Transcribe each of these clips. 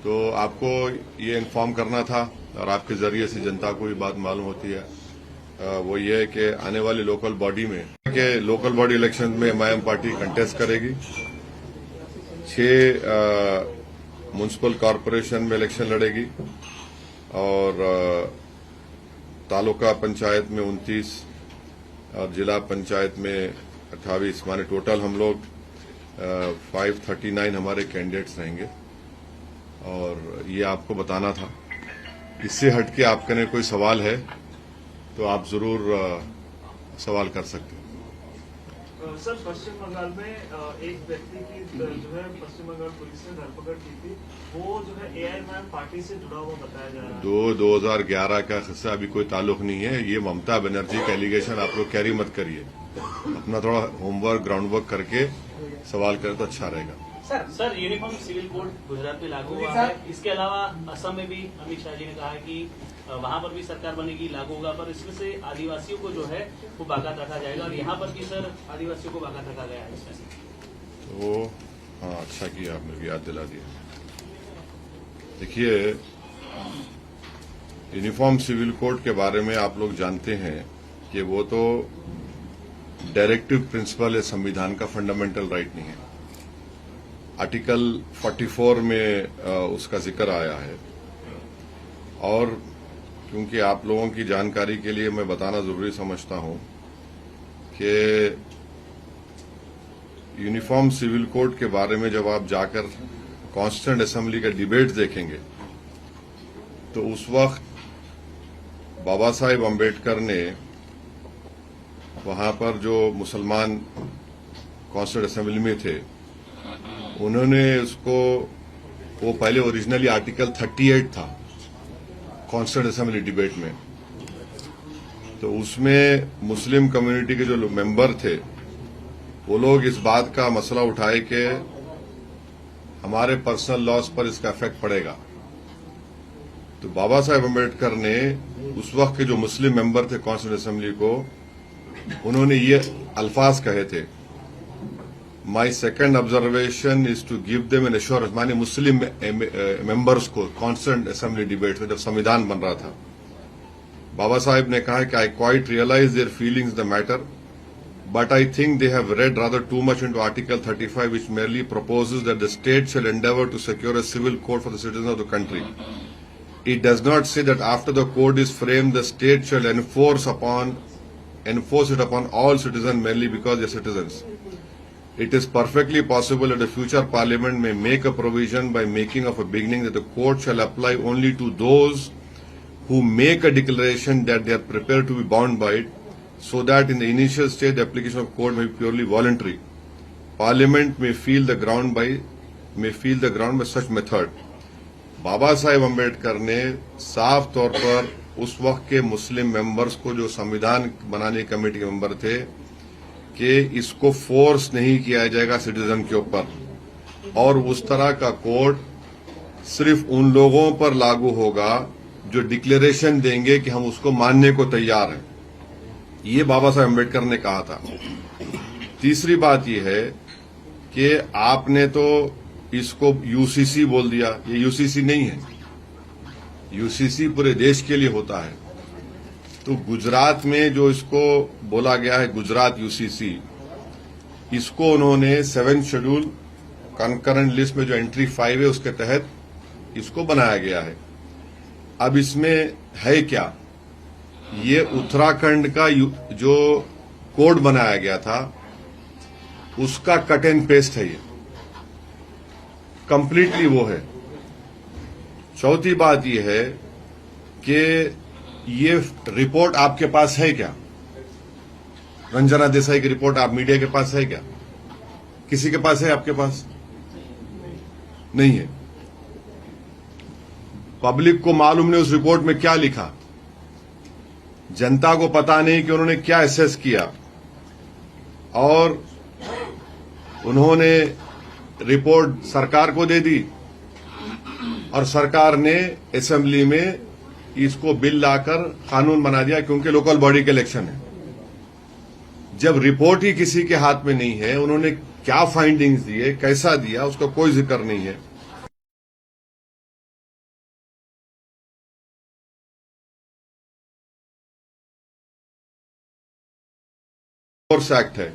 तो आपको ये इन्फॉर्म करना था और आपके जरिए से जनता को भी बात मालूम होती है, वो ये है कि आने वाली लोकल बॉडी में के लोकल बॉडी इलेक्शन में एमआईएम पार्टी कंटेस्ट करेगी। 6 म्युनिसिपल कॉरपोरेशन में इलेक्शन लड़ेगी और तालुका पंचायत में 29 और जिला पंचायत में 28, माने टोटल हम लोग 539 हमारे कैंडिडेट्स रहेंगे। और ये आपको बताना था। इससे हटके आपके ने कोई सवाल है तो आप जरूर सवाल कर सकते हैं। सर, पश्चिम बंगाल में एक व्यक्ति की जो है पश्चिम बंगाल पुलिस ने धरपकड़ की थी, वो जो है एआईएमआईएम पार्टी से जुड़ा हुआ बताया जा रहा है। 2011 का किस्सा अभी कोई ताल्लुक नहीं है। ये ममता बनर्जी का एलिगेशन आप लोग कैरी मत करिए। अपना थोड़ा होमवर्क ग्राउंड वर्क करके सवाल करें तो अच्छा रहेगा। Sir, uniform civil code Gujarat में लागू हुआ है। इसके अलावा असम में भी अमित शाह जी ने कहा है कि वहां पर भी सरकार बनेगी, लागू होगा, पर इसमें से आदिवासियों को जो है वो बाकात रखा जाएगा और यहाँ पर भी सर आदिवासियों को बाकात रखा गया है इसमें। तो हाँ, अच्छा किया आपने भी याद दिला दिया। देखिए, यूनिफॉर्म सिविल कोड के बारे में आप लोग जानते हैं कि वो तो डायरेक्टिव प्रिंसिपल है, संविधान का फंडामेंटल राइट नहीं है। आर्टिकल 44 में उसका जिक्र आया है और क्योंकि आप लोगों की जानकारी के लिए मैं बताना जरूरी समझता हूं कि यूनिफॉर्म सिविल कोड के बारे में जब आप जाकर कॉन्स्टिट्यूएंट असेंबली का डिबेट देखेंगे तो उस वक्त बाबा साहेब अम्बेडकर ने वहां पर जो मुसलमान कॉन्स्टिट्यूएंट असेंबली में थे उन्होंने उसको, वो पहले ओरिजिनली आर्टिकल 38 था कॉन्स्टिट्यूएंट असेंबली डिबेट में, तो उसमें मुस्लिम कम्युनिटी के जो मेंबर थे वो लोग इस बात का मसला उठाए कि हमारे पर्सनल लॉस पर इसका इफेक्ट पड़ेगा। तो बाबा साहेब अम्बेडकर ने उस वक्त के जो मुस्लिम मेंबर थे कॉन्स्टिट्यूएंट असेंबली को, उन्होंने ये अल्फाज कहे थे, my second observation is to give them an assurance, माने मुस्लिम मेंबर्स को कॉन्स्टिट्यूएंट असेंबली डिबेट में जब संविधान बन रहा था, बाबा साहेब ने कहा कि I quite realise their feelings the matter but I think they have read rather too much into Article 35, which merely proposes that the state shall endeavour to secure a civil code for the citizens of the country. It does not say that after the code is framed, the state shall enforce it upon all citizens merely because they are citizens. It is perfectly possible that the future Parliament may make a provision by making of a beginning that the code shall apply only to those who make a declaration that they are prepared to be bound by it, so that in the initial stage the application of code may be purely voluntary. Parliament may feel the ground by such method. Baba Saheb Ambedkar ने साफ तौर पर उस वक्त के मुस्लिम members को, जो संविधान बनाने कमेटी के मेंबर थे, कि इसको फोर्स नहीं किया जाएगा सिटीजन के ऊपर और उस तरह का कोड सिर्फ उन लोगों पर लागू होगा जो डिक्लेरेशन देंगे कि हम उसको मानने को तैयार हैं। ये बाबा साहेब अम्बेडकर ने कहा था। तीसरी बात यह है कि आपने तो इसको यूसीसी बोल दिया। ये यूसीसी नहीं है, यूसीसी पूरे देश के लिए होता है। तो गुजरात में जो इसको बोला गया है गुजरात यूसीसी, इसको उन्होंने 7th शेड्यूल कंकरेंट लिस्ट में जो एंट्री 5 है उसके तहत इसको बनाया गया है। अब इसमें है क्या, ये उत्तराखंड का जो कोड बनाया गया था उसका कट एंड पेस्ट है, ये कंप्लीटली वो है। चौथी बात ये है कि ये रिपोर्ट आपके पास है क्या? रंजना देसाई की रिपोर्ट आप मीडिया के पास है क्या? किसी के पास है? आपके पास नहीं है। पब्लिक को मालूम नहीं उस रिपोर्ट में क्या लिखा, जनता को पता नहीं कि उन्होंने क्या एसेस किया, और उन्होंने रिपोर्ट सरकार को दे दी और सरकार ने असेंबली में इसको बिल लाकर कानून बना दिया क्योंकि लोकल बॉडी के इलेक्शन है। जब रिपोर्ट ही किसी के हाथ में नहीं है, उन्होंने क्या फाइंडिंग्स दिए, कैसा दिया, उसका कोई जिक्र नहीं है। डिवोर्स एक्ट है,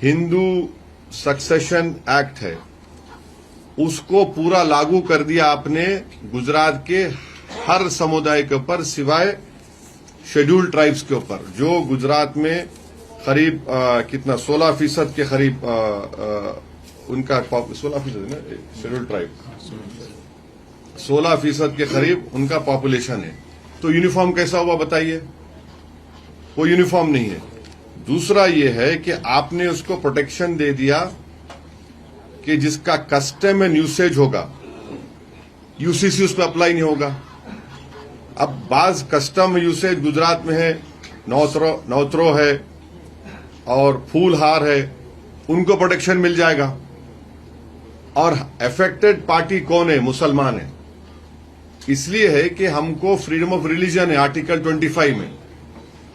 हिंदू सक्सेशन एक्ट है, उसको पूरा लागू कर दिया आपने गुजरात के हर समुदाय के ऊपर सिवाय शेड्यूल्ड ट्राइब्स के ऊपर, जो गुजरात में करीब कितना 16% के करीब उनका 16% है ना, शेड्यूल्ड ट्राइब 16% के करीब उनका पॉपुलेशन है। तो यूनिफॉर्म कैसा हुआ बताइए? वो यूनिफॉर्म नहीं है। दूसरा ये है कि आपने उसको प्रोटेक्शन दे दिया कि जिसका कस्टम एंड यूसेज होगा, यूसीसी उस पर अप्लाई नहीं होगा। अब बाज कस्टम यूसेज गुजरात में है, नौत्रो है और फूलहार है, उनको प्रोटेक्शन मिल जाएगा। और अफेक्टेड पार्टी कौन है? मुसलमान है। इसलिए है कि हमको फ्रीडम ऑफ रिलीजन है आर्टिकल 25 में,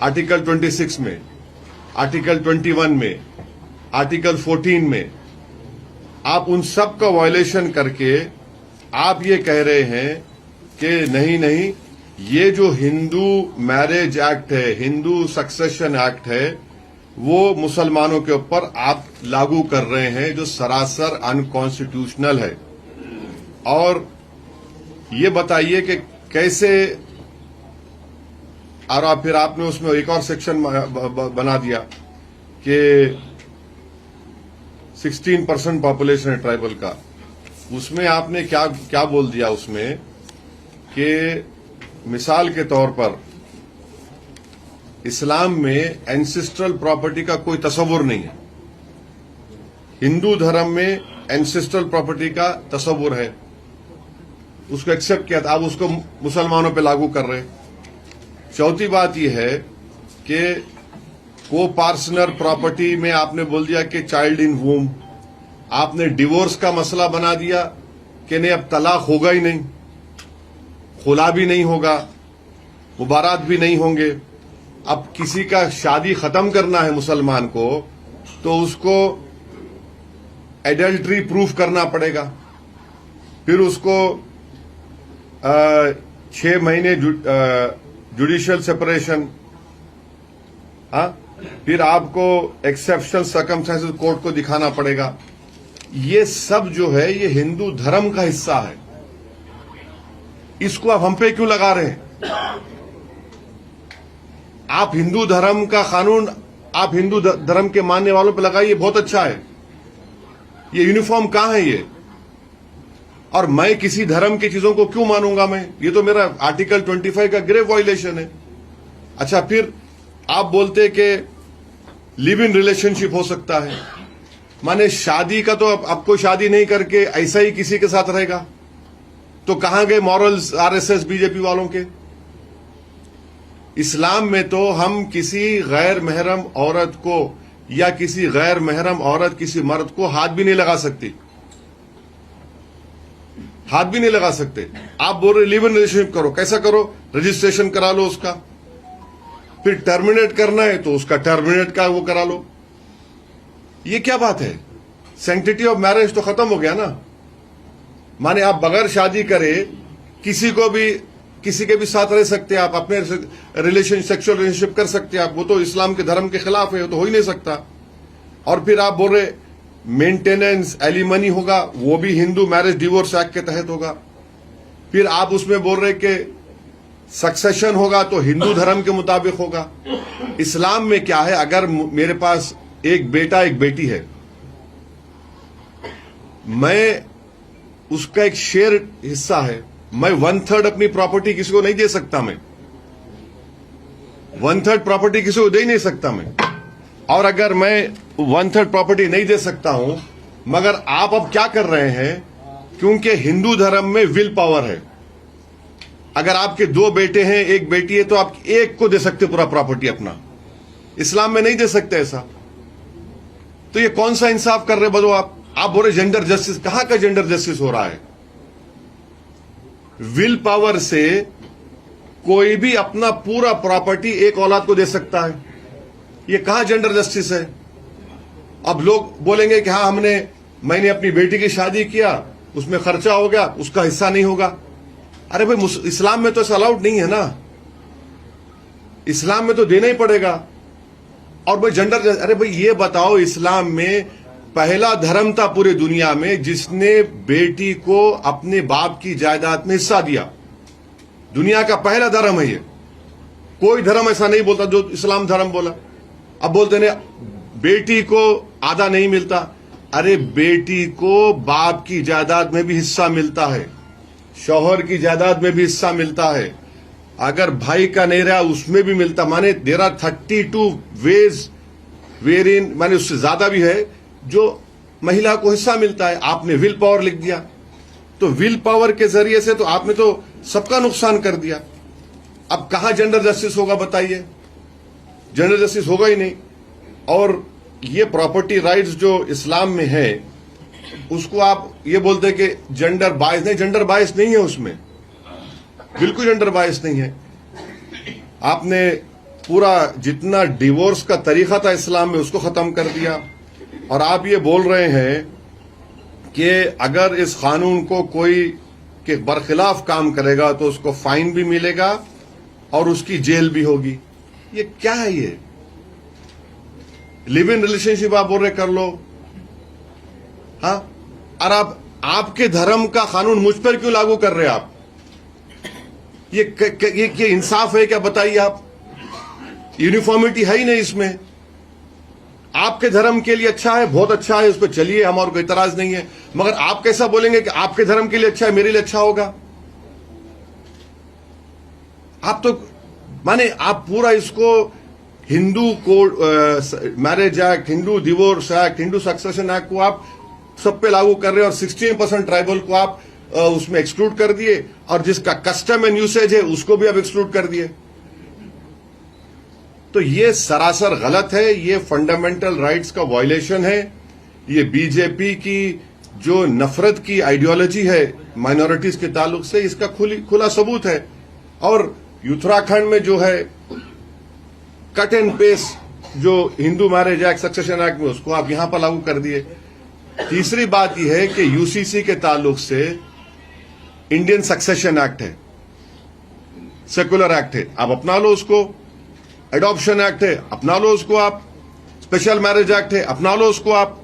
आर्टिकल 26 में, आर्टिकल 21 में, आर्टिकल 14 में। आप उन सब का वायलेशन करके आप ये कह रहे हैं कि नहीं, ये जो हिंदू मैरिज एक्ट है, हिंदू सक्सेशन एक्ट है, वो मुसलमानों के ऊपर आप लागू कर रहे हैं, जो सरासर अनकॉन्स्टिट्यूशनल है। और ये बताइए कि कैसे, और फिर आपने उसमें एक और सेक्शन बना दिया कि 16% पॉपुलेशन है ट्राइबल का। उसमें आपने क्या बोल दिया उसमें कि मिसाल के तौर पर इस्लाम में एंसेस्ट्रल प्रॉपर्टी का कोई तस्वुर नहीं है, हिंदू धर्म में एंसेस्ट्रल प्रॉपर्टी का तस्वुर है, उसको एक्सेप्ट किया था, आप उसको मुसलमानों पे लागू कर रहे। चौथी बात यह है कि को पार्सनर प्रॉपर्टी में आपने बोल दिया कि चाइल्ड इन वूम। आपने डिवोर्स का मसला बना दिया कि नहीं, अब तलाक होगा ही नहीं, खुला भी नहीं होगा, मुबारात भी नहीं होंगे। अब किसी का शादी खत्म करना है मुसलमान को, तो उसको एडल्ट्री प्रूफ करना पड़ेगा, फिर उसको 6 महीने जुडिशियल सेपरेशन, फिर आपको एक्सेप्शनल सर्कमस्टेंसेस कोर्ट को दिखाना पड़ेगा। ये सब जो है ये हिंदू धर्म का हिस्सा है, इसको आप हम पे क्यों लगा रहे हैं? आप हिंदू धर्म का कानून आप हिंदू धर्म के मानने वालों पे लगाइए, बहुत अच्छा है। ये यूनिफॉर्म कहां है ये? और मैं किसी धर्म की चीजों को क्यों मानूंगा? मैं, ये तो मेरा आर्टिकल 25 का ग्रेव वायलेशन है। अच्छा, फिर आप बोलते कि लिव इन रिलेशनशिप हो सकता है, माने शादी का तो अब कोई शादी नहीं करके ऐसा ही किसी के साथ रहेगा, तो कहां गए मॉरल्स आरएसएस बीजेपी वालों के? इस्लाम में तो हम किसी गैर महरम औरत को या किसी गैर महरम औरत किसी मर्द को हाथ भी नहीं लगा सकती, हाथ भी नहीं लगा सकते। आप बोल रहे लिव इन रिलेशनशिप करो, कैसा करो? रजिस्ट्रेशन करा लो उसका, फिर टर्मिनेट करना है तो उसका टर्मिनेट का वो करा लो। ये क्या बात है? सैंक्टिटी ऑफ मैरिज तो खत्म हो गया ना। माने आप बगैर शादी करे किसी के भी साथ रह सकते हैं, आप अपने सेक्सुअल रिलेशनशिप कर सकते हैं आप, वो तो इस्लाम के धर्म के खिलाफ है, वो तो हो ही नहीं सकता। और फिर आप बोल रहे मेंटेनेंस एलिमनी होगा, वो भी हिंदू मैरिज डिवोर्स एक्ट के तहत होगा। फिर आप उसमें बोल रहे कि सक्सेशन होगा तो हिंदू धर्म के मुताबिक होगा। इस्लाम में क्या है, अगर मेरे पास एक बेटा एक बेटी है, मैं उसका एक शेयर हिस्सा है, मैं 1/3 अपनी प्रॉपर्टी किसी को नहीं दे सकता। मैं 1/3 प्रॉपर्टी किसी को दे ही नहीं सकता मैं। और अगर मैं 1/3 प्रॉपर्टी नहीं दे सकता हूं, मगर आप अब क्या कर रहे हैं, क्योंकि हिंदू धर्म में विल पावर है, अगर आपके 2 बेटे हैं एक बेटी है तो आप एक को दे सकते पूरा प्रॉपर्टी अपना, इस्लाम में नहीं दे सकते ऐसा। तो ये कौन सा इंसाफ कर रहे बदो आप बोल रहे जेंडर जस्टिस, कहां का जेंडर जस्टिस हो रहा है? विल पावर से कोई भी अपना पूरा प्रॉपर्टी एक औलाद को दे सकता है, ये कहां जेंडर जस्टिस है? अब लोग बोलेंगे कि हाँ मैंने अपनी बेटी की शादी किया, उसमें खर्चा हो गया, उसका हिस्सा नहीं होगा। अरे भाई इस्लाम में तो ऐसा अलाउड नहीं है ना, इस्लाम में तो देना ही पड़ेगा। और भाई जेंडर, अरे भाई ये बताओ, इस्लाम में पहला धर्म था पूरी दुनिया में जिसने बेटी को अपने बाप की जायदाद में हिस्सा दिया। दुनिया का पहला धर्म है ये। कोई धर्म ऐसा नहीं बोलता जो इस्लाम धर्म बोला। अब बोलते ने बेटी को आधा नहीं मिलता। अरे बेटी को बाप की जायदाद में भी हिस्सा मिलता है, शौहर की जायदाद में भी हिस्सा मिलता है, अगर भाई का नहीं रहा उसमें भी मिलता। माने देयर आर 32 वेज वेर इन, माने उससे ज्यादा भी है जो महिला को हिस्सा मिलता है। आपने विल पावर लिख दिया, तो विल पावर के जरिए से तो आपने तो सबका नुकसान कर दिया। अब कहां जेंडर जस्टिस होगा बताइए? जेंडर जस्टिस होगा ही नहीं। और ये प्रॉपर्टी राइट्स जो इस्लाम में है उसको आप ये बोलते हैं कि जेंडर बायस, नहीं, जेंडर बायस नहीं है उसमें, बिल्कुल जेंडर बायस नहीं है। आपने पूरा जितना डिवोर्स का तरीका था इस्लाम में उसको खत्म कर दिया। और आप ये बोल रहे हैं कि अगर इस कानून को कोई के बरखिलाफ काम करेगा तो उसको फाइन भी मिलेगा और उसकी जेल भी होगी। ये क्या है? ये लिव इन रिलेशनशिप आप बोल रहे कर लो, हाँ, और आप आपके धर्म का कानून मुझ पर क्यों लागू कर रहे हैं आप? ये इंसाफ है क्या बताइए आप? यूनिफॉर्मिटी है ही नहीं इसमें। आपके धर्म के लिए अच्छा है, बहुत अच्छा है, उस पर चलिए, हमारा कोई इतराज नहीं है। मगर आप कैसा बोलेंगे कि आपके धर्म के लिए अच्छा है, मेरे लिए अच्छा होगा? आप तो माने आप पूरा इसको Hindu code, marriage act, Hindu divorce act, Hindu succession act को आप सब पे लागू कर रहे हैं और 16% ट्राइबल को आप उसमें एक्सक्लूड कर दिए और जिसका कस्टम एंड यूसेज है उसको भी आप एक्सक्लूड कर दिए। तो ये सरासर गलत है, ये फंडामेंटल राइट्स का वायलेशन है। ये बीजेपी की जो नफरत की आइडियोलॉजी है माइनॉरिटीज के ताल्लुक से, इसका खुला सबूत है। और उत्तराखंड में जो है कट एंड पेस्ट जो Hindu marriage act, succession act में, उसको आप यहां पर लागू कर दिए। तीसरी बात यह है कि यूसीसी के ताल्लुक से इंडियन सक्सेशन एक्ट है, सेकुलर एक्ट है, आप अपना लो उसको। एडॉप्शन एक्ट है, अपना लो उसको आप। स्पेशल मैरिज एक्ट है, अपना लो उसको आप।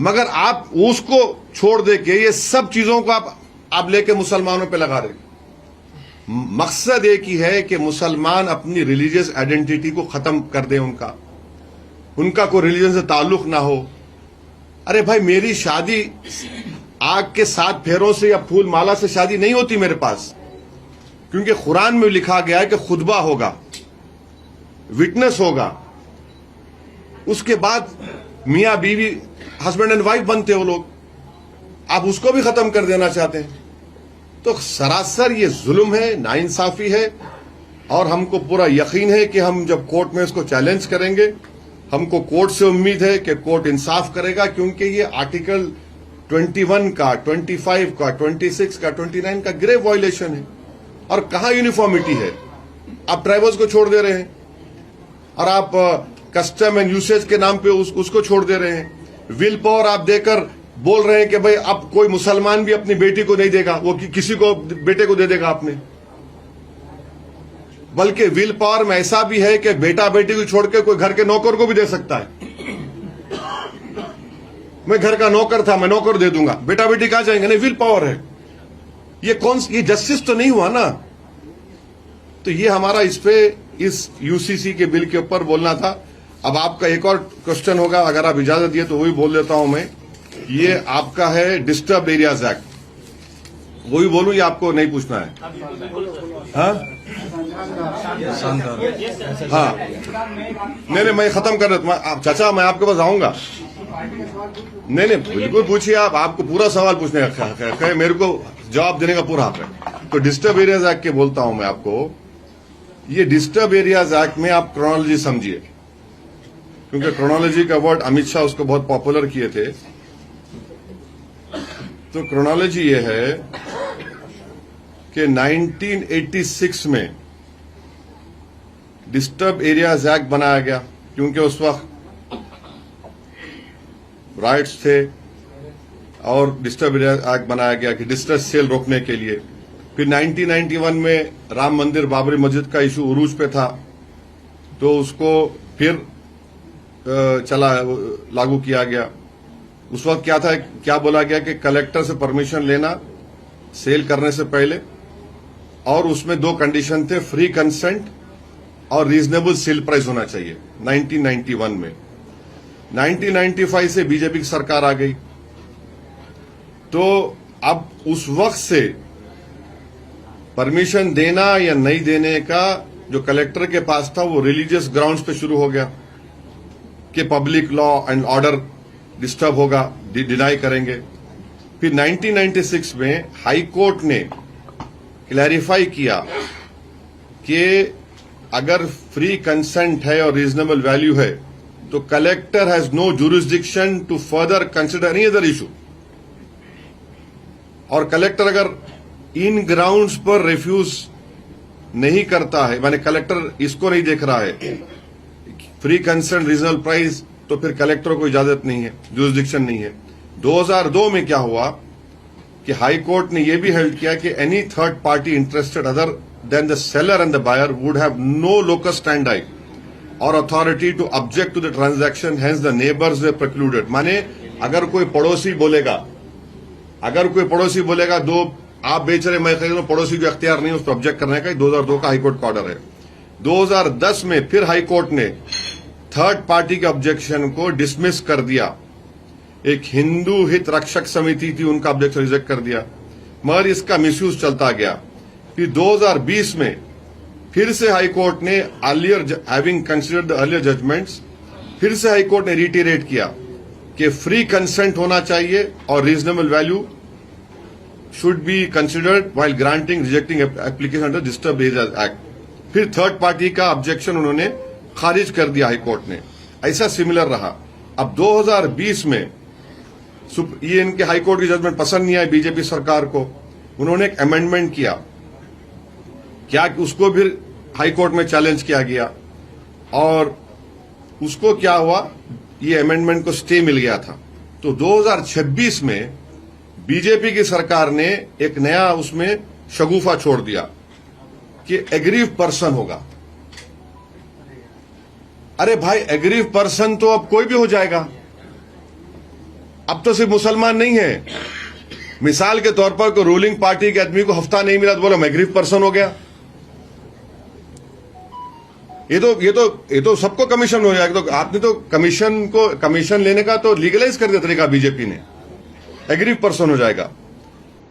मगर आप उसको छोड़ दे के ये सब चीजों को आप लेके मुसलमानों पे लगा रहे। मकसद एक ही है कि मुसलमान अपनी रिलीजियस आइडेंटिटी को खत्म कर दें, उनका कोई रिलीजन से ताल्लुक ना हो। अरे भाई, मेरी शादी आग के 7 फेरों से या फूल माला से शादी नहीं होती मेरे पास, क्योंकि कुरान में लिखा गया है कि खुतबा होगा, विटनेस होगा, उसके बाद मियां बीवी हस्बैंड एंड वाइफ बनते हो लोग। आप उसको भी खत्म कर देना चाहते हैं। तो सरासर ये जुल्म है, नाइंसाफी है। और हमको पूरा यकीन है कि हम जब कोर्ट में इसको चैलेंज करेंगे, हमको कोर्ट से उम्मीद है कि कोर्ट इंसाफ करेगा, क्योंकि ये आर्टिकल 21 का, 25 का, 26 का, 29 का ग्रेव वायलेशन है। और कहां यूनिफॉर्मिटी है? आप ट्राइबल्स को छोड़ दे रहे हैं और आप कस्टम एंड यूसेज के नाम पे उसको छोड़ दे रहे हैं। विल पावर आप देकर बोल रहे हैं कि भाई अब कोई मुसलमान भी अपनी बेटी को नहीं देगा, वो किसी को बेटे को दे देगा आपने। बल्कि विल पावर में ऐसा भी है कि बेटा बेटी को छोड़ के कोई घर के नौकर को भी दे सकता है। मैं घर का नौकर था, मैं नौकर दे दूंगा, बेटा बेटी कहां जाएंगे? नहीं, विल पावर है। ये जस्टिस तो नहीं हुआ ना। तो ये हमारा इस यूसीसी के बिल के ऊपर बोलना था। अब आपका एक और क्वेश्चन होगा, अगर आप इजाजत दिए तो वही बोल देता हूं मैं। ये आपका है डिस्टर्ब एरियाज एक्ट, वही बोलूं या आपको नहीं पूछना है? हाँ हाँ, नहीं, मैं खत्म कर रहा हूं। चाचा, मैं आपके पास आऊंगा। नहीं, बिल्कुल पूछिए आप, आपको पूरा सवाल पूछने का, मेरे को जवाब देने का पूरा हक है। तो डिस्टर्ब एरियाज एक्ट के बोलता हूं मैं आपको। ये डिस्टर्ब एरियाज एक्ट में आप क्रोनोलॉजी समझिए, क्योंकि क्रोनोलॉजी का वर्ड अमित शाह उसको बहुत पॉपुलर किए थे। तो क्रोनोलॉजी ये है कि 1986 में डिस्टर्ब एरियाज एक्ट बनाया गया। क्योंकि उस वक्त राइट्स थे और डिस्टर्बेंस एक्ट बनाया गया कि डिस्ट्रेस सेल रोकने के लिए। फिर 1991 में राम मंदिर बाबरी मस्जिद का इशू उरूज पे था, तो उसको फिर लागू किया गया। उस वक्त क्या बोला गया कि कलेक्टर से परमिशन लेना सेल करने से पहले, और उसमें दो कंडीशन थे, फ्री कंसेंट और रीजनेबल सेल प्राइस होना चाहिए 1991 में। 1995 से बीजेपी की सरकार आ गई, तो अब उस वक्त से परमिशन देना या नहीं देने का जो कलेक्टर के पास था वो रिलीजियस ग्राउंड्स पे शुरू हो गया कि public law and order disturb होगा, डिनाई करेंगे। फिर 1996 में हाई कोर्ट ने क्लैरिफाई किया कि अगर फ्री कंसेंट है और रीजनेबल वैल्यू है तो collector has no jurisdiction to further consider any other issue, और कलेक्टर अगर इन ग्राउंड्स पर रिफ्यूज नहीं करता है, माने कलेक्टर इसको नहीं देख रहा है फ्री कंसेंट रीजनेबल प्राइस, तो फिर कलेक्टर को इजाजत नहीं है, जुरिस्डिक्शन नहीं है। 2002 में क्या हुआ कि हाई कोर्ट ने यह भी हेल्ड किया कि any third party interested other than the seller and the buyer would have no locus standi और authority to object to the transaction, hence the neighbours were precluded. माने अगर कोई पड़ोसी बोलेगा दो आप बेच रहे मैं खरीद रहा हूं, पड़ोसी को अख्तियार नहीं उस पर ऑब्जेक्ट करने का, 2002 का हाईकोर्ट का ऑर्डर है। 2010 में फिर हाईकोर्ट ने थर्ड पार्टी के ऑब्जेक्शन को डिसमिस कर दिया। एक हिंदू हित रक्षक समिति थी, उनका ऑब्जेक्शन रिजेक्ट कर दिया, मगर इसका मिसयूज चलता गया। फिर 2020 में फिर से हाईकोर्ट ने having considered the earlier judgements, फिर से हाईकोर्ट ने रिटेरेट किया कि फ्री कंसेंट होना चाहिए और reasonable value should be considered while granting rejecting application under disturb areas act. फिर थर्ड पार्टी का ऑब्जेक्शन उन्होंने खारिज कर दिया हाईकोर्ट ने। ऐसा सिमिलर रहा। अब 2020 में ये इनके हाईकोर्ट की जजमेंट पसंद नहीं आई बीजेपी सरकार को, उन्होंने एक अमेंडमेंट किया, क्या उसको फिर हाईकोर्ट में चैलेंज किया गया, और उसको क्या हुआ, ये अमेंडमेंट को स्टे मिल गया था। तो 2026 में बीजेपी की सरकार ने एक नया उसमें शगुफा छोड़ दिया कि एग्रीव पर्सन होगा। अरे भाई, एग्रीव पर्सन तो अब कोई भी हो जाएगा, अब तो सिर्फ मुसलमान नहीं है। मिसाल के तौर पर कोई रूलिंग पार्टी के आदमी को हफ्ता नहीं मिला तो बोलो मैं एग्रीव पर्सन हो गया। ये तो सबको कमीशन हो जाएगा। तो आपने तो कमीशन लेने का तो लीगलाइज कर दिया तरीका बीजेपी ने, एग्रीव पर्सन हो जाएगा।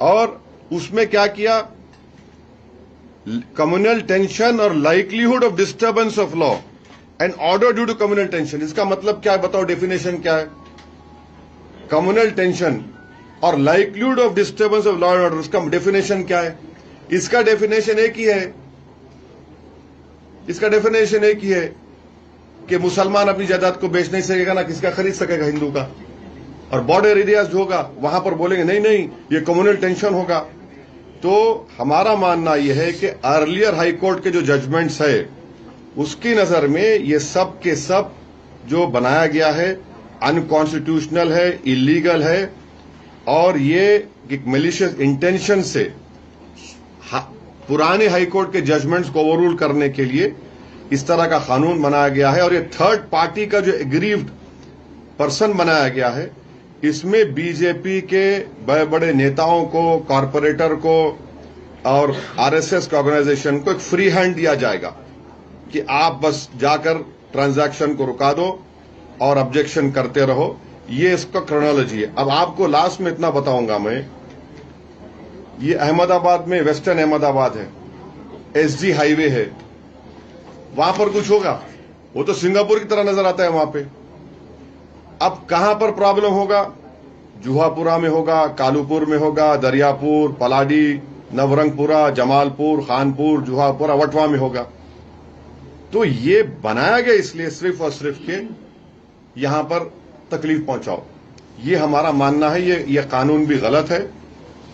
और उसमें क्या किया, कम्युनल टेंशन और likelihood of disturbance of law and order due to communal tension. इसका मतलब क्या है बताओ, डेफिनेशन क्या है? कम्युनल टेंशन और likelihood of disturbance of law and order, इसका डेफिनेशन क्या है? इसका डेफिनेशन एक ही है, कि मुसलमान अपनी जायदाद को बेच नहीं सकेगा, ना किसका खरीद सकेगा हिंदू का। और बॉर्डर एरियाज होगा वहां पर बोलेंगे नहीं ये कम्युनल टेंशन होगा। तो हमारा मानना यह है कि अर्लियर हाईकोर्ट के जो जजमेंट्स है उसकी नजर में ये सब के सब जो बनाया गया है अनकॉन्स्टिट्यूशनल है, इलीगल है, और ये एक मैलिशियस इंटेंशन से पुराने हाईकोर्ट के जजमेंट्स को ओवररूल करने के लिए इस तरह का कानून बनाया गया है। और ये थर्ड पार्टी का जो एग्रीव्ड पर्सन बनाया गया है, इसमें बीजेपी के बड़े बड़े नेताओं को, कॉरपोरेटर को और आरएसएस के ऑर्गेनाइजेशन को एक फ्री हैंड दिया जाएगा कि आप बस जाकर ट्रांजैक्शन को रुका दो और ऑब्जेक्शन करते रहो। ये इसका क्रोनोलॉजी है। अब आपको लास्ट में इतना बताऊंगा मैं, ये अहमदाबाद में, वेस्टर्न अहमदाबाद है, एसजी हाईवे है, वहां पर कुछ होगा वो तो सिंगापुर की तरह नजर आता है वहां पे। अब कहां पर प्रॉब्लम होगा? जुहापुरा में होगा, कालूपुर में होगा, दरियापुर, पलाडी, नवरंगपुरा, जमालपुर, खानपुर, जुहापुरा, वटवा में होगा। तो ये बनाया गया इसलिए सिर्फ और सिर्फ के यहां पर तकलीफ पहुंचाओ। ये हमारा मानना है, ये कानून भी गलत है।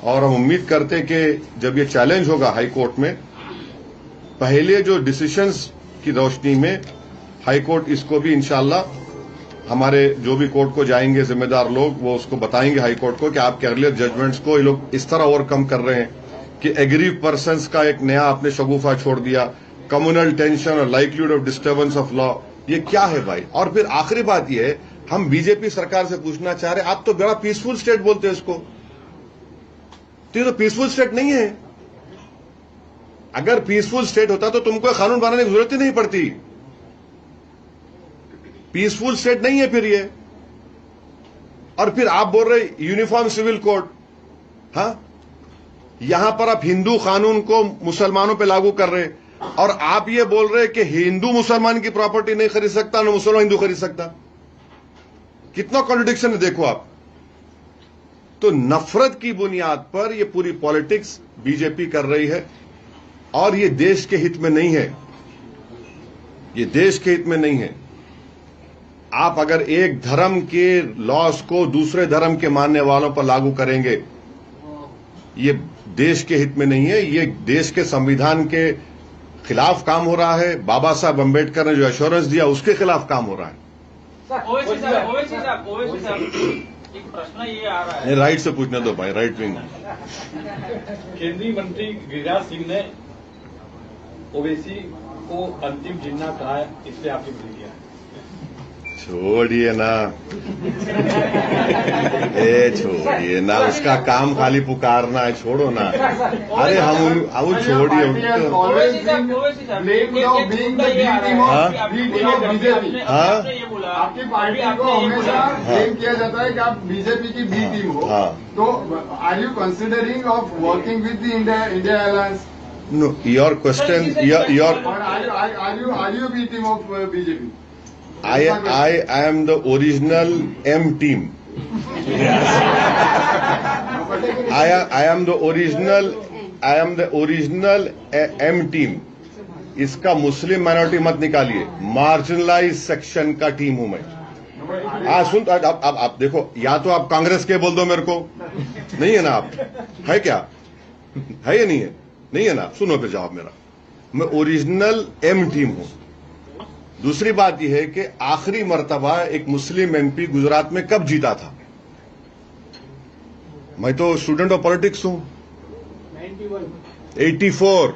और हम उम्मीद करते कि जब ये चैलेंज होगा हाई कोर्ट में, पहले जो डिसीजंस की रोशनी में हाई कोर्ट इसको भी इंशाल्लाह हमारे जो भी कोर्ट को जाएंगे जिम्मेदार लोग वो उसको बताएंगे हाई कोर्ट को कि आपके अर्लियर जजमेंट्स को ये लोग इस तरह ओवरकम कर रहे हैं कि एग्रीव पर्सन्स का एक नया आपने शगुफा छोड़ दिया, कम्युनल टेंशन और livelihood of disturbance of law. ये क्या है भाई? और फिर आखिरी बात ये है, हम बीजेपी सरकार से पूछना चाह रहे, आप तो बड़ा पीसफुल स्टेट बोलते हैं इसको, तो ये तो पीसफुल स्टेट नहीं है। अगर पीसफुल स्टेट होता तो तुमको कानून बनाने की जरूरत ही नहीं पड़ती। पीसफुल स्टेट नहीं है फिर ये। और फिर आप बोल रहे यूनिफॉर्म सिविल कोड, हाँ, यहां पर आप हिंदू कानून को मुसलमानों पे लागू कर रहे, और आप ये बोल रहे कि हिंदू मुसलमान की प्रॉपर्टी नहीं खरीद सकता, ना मुसलमान हिंदू खरीद सकता। कितना कॉन्ट्रडिक्शन है देखो आप। तो नफरत की बुनियाद पर ये पूरी पॉलिटिक्स बीजेपी कर रही है, और ये देश के हित में नहीं है। ये देश के हित में नहीं है। आप अगर एक धर्म के लॉस को दूसरे धर्म के मानने वालों पर लागू करेंगे, ये देश के हित में नहीं है। ये देश के संविधान के खिलाफ काम हो रहा है। बाबा साहब अंबेडकर ने जो एश्योरेंस दिया उसके खिलाफ काम हो रहा है। ओवैसी साहब, एक प्रश्न ये आ रहा है, राइट से पूछने दो भाई, राइट विंग। केंद्रीय मंत्री गिरिराज सिंह ने ओवैसी को अंतिम जिन्ना कहा है, इससे आपकी प्रतिक्रिया है? छोड़िए ना, छोड़िए ना, उसका काम खाली पुकारना है, छोड़ो ना। अरे हम छोड़िए उनको। आपकी पार्टी को हमेशा ब्लेम किया जाता है कि आप बीजेपी की बी टीम हो, तो are you considering of working with the India alliance? No, your question, your are you B team of BJP? I am the original M team. I am the original M team. इसका मुस्लिम minority मत निकालिए, marginalise section का team हूं मैं। सुन, अब देखो, या तो आप कांग्रेस के बोल दो मेरे को, नहीं है ना आप, है क्या, है या नहीं है? नहीं है ना, सुनो फिर जवाब मेरा, मैं ओरिजिनल M टीम हूं। दूसरी बात यह है कि आखिरी मर्तबा एक मुस्लिम एमपी गुजरात में कब जीता था? मैं तो स्टूडेंट ऑफ पॉलिटिक्स हूं। 84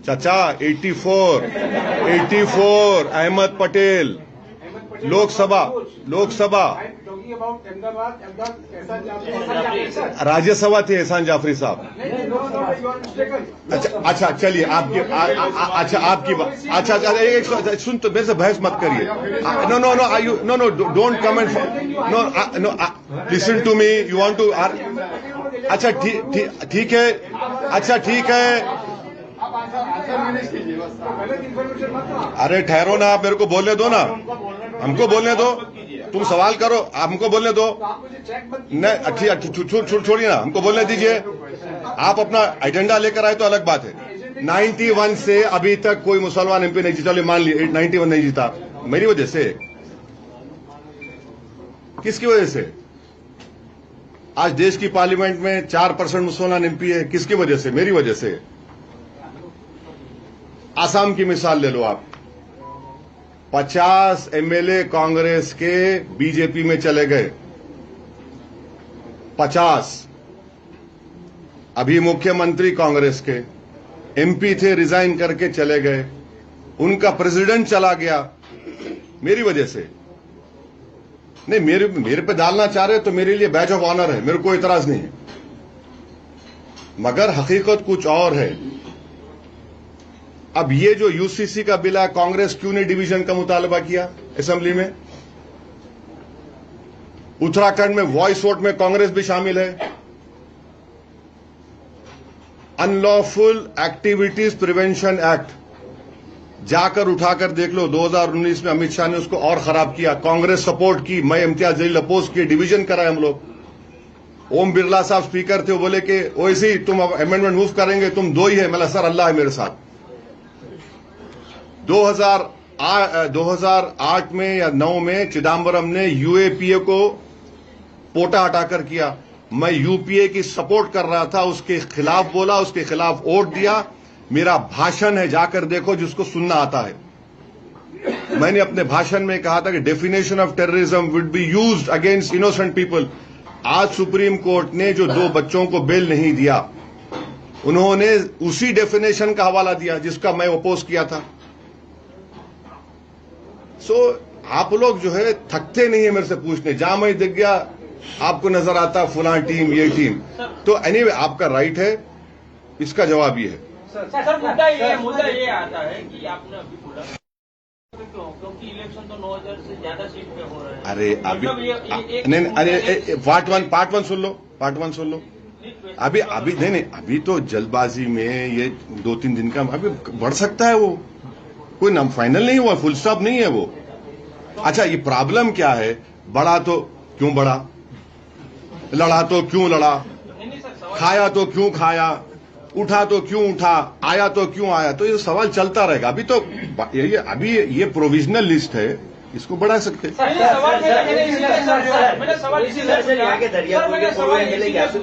चाचा, 84 अहमद पटेल, लोकसभा राज्यसभा थे एहसान जाफरी साहब। अच्छा चलिए, आपकी अच्छा एक सुन, तो मेरे से बहस मत करिए। No don't comment, no listen to me, you want to. अच्छा ठीक है, अच्छा ठीक है। अरे ठहरो ना, आप मेरे को बोलने दो ना, हमको बोलने दो। तुम सवाल करो, हमको बोलने दो। नहीं, अच्छी छोड़िए ना, हमको बोलने दीजिए। आप अपना एजेंडा लेकर आए तो अलग बात है। 91 से अभी तक कोई मुसलमान एमपी नहीं जीता, मान लिया 91 नहीं जीता, मेरी वजह से। किसकी वजह से? आज देश की पार्लियामेंट में 4% मुसलमान एमपी है, किसकी वजह से? मेरी वजह से। आसाम की मिसाल ले लो आप, 50 एमएलए कांग्रेस के बीजेपी में चले गए, 50। अभी मुख्यमंत्री कांग्रेस के एमपी थे, रिजाइन करके चले गए, उनका प्रेसिडेंट चला गया, मेरी वजह से। नहीं, मेरे पे डालना चाह रहे तो मेरे लिए बैच ऑफ ऑनर है, मेरे को इतराज नहीं है, मगर हकीकत कुछ और है। अब ये जो यूसीसी का बिल है, कांग्रेस क्यों ने डिवीजन का मुतालबा किया असेंबली में? उत्तराखंड में वॉइस वोट में कांग्रेस भी शामिल है। अनलॉफुल एक्टिविटीज प्रिवेंशन एक्ट जाकर उठाकर देख लो, 2019 में अमित शाह ने उसको और खराब किया, कांग्रेस सपोर्ट की, मैं इम्तियाज जलील अपोज किए, डिवीजन कराए हम लोग। ओम बिरला साहब स्पीकर थे, वो बोले कि ओवैसी तुम अमेंडमेंट मूव करेंगे, तुम दो ही है। मैं सर अल्लाह है मेरे साथ। 2008 में या 9 में चिदम्बरम ने यूएपीए को पोटा हटाकर किया, मैं यूपीए की सपोर्ट कर रहा था, उसके खिलाफ बोला, उसके खिलाफ वोट दिया। मेरा भाषण है, जाकर देखो जिसको सुनना आता है। मैंने अपने भाषण में कहा था कि definition of terrorism would be used against innocent people. आज सुप्रीम कोर्ट ने जो 2 बच्चों को बेल नहीं दिया, उन्होंने उसी डेफिनेशन का हवाला दिया जिसका मैं अपोज किया था। सो आप लोग जो है थकते नहीं है मेरे से पूछने, जहां मैं दिख गया आपको नजर आता फलां टीम ये टीम। तो एनीवे आपका राइट है, इसका जवाब ये है। सर मुद्दा ये आता है कि आपने अभी बोला क्योंकि इलेक्शन तो 9000 से ज्यादा सीट पे हो रहे हैं। अरे अभी नहीं, अरे पार्ट वन सुन लो। अभी नहीं, अभी तो जल्दबाजी में ये 2-3 दिन का अभी बढ़ सकता है, वो कोई नाम फाइनल नहीं हुआ, फुल स्टॉप नहीं है वो। अच्छा, ये प्रॉब्लम क्या है? बढ़ा तो क्यों बढ़ा, लड़ा तो क्यों लड़ा, खाया तो क्यों खाया, उठा तो क्यों उठा, आया तो क्यों आया, तो ये सवाल चलता रहेगा। अभी तो अभी ये प्रोविजनल लिस्ट है, इसको बढ़ा सकते हैं।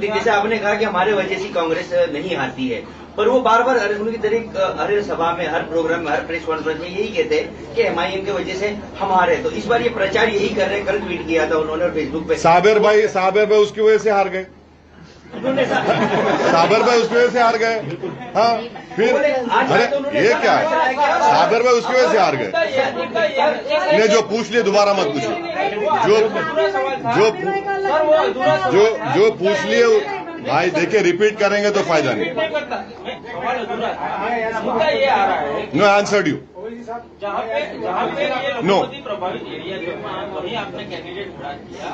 जैसे आपने कहा कि हमारे वजह से कांग्रेस नहीं हारती है, पर वो बार बार उनकी तरह हर सभा में, हर प्रोग्राम में, हर प्रेस कॉन्फ्रेंस में यही कहते हैं कि एमआईएम की वजह से हम हारे। तो इस बार ये प्रचार यही कर रहे हैं। कल ट्वीट किया था उन्होंने फेसबुक पे, साबिर भाई उसकी वजह से हार गए। साबिर भाई उसकी वजह से हार गए। हाँ, फिर अरे ये क्या है? साबिर भाई उसकी वजह से हार गए। ने जो पूछ लिए दोबारा मत पूछो, जो पूछ लिए भाई देखिए, रिपीट करेंगे तो फायदा नहीं। No answered you. जहाँ पे ये नो प्रभावित एरिया जो वहीं आपने कैंडिडेट खड़ा किया।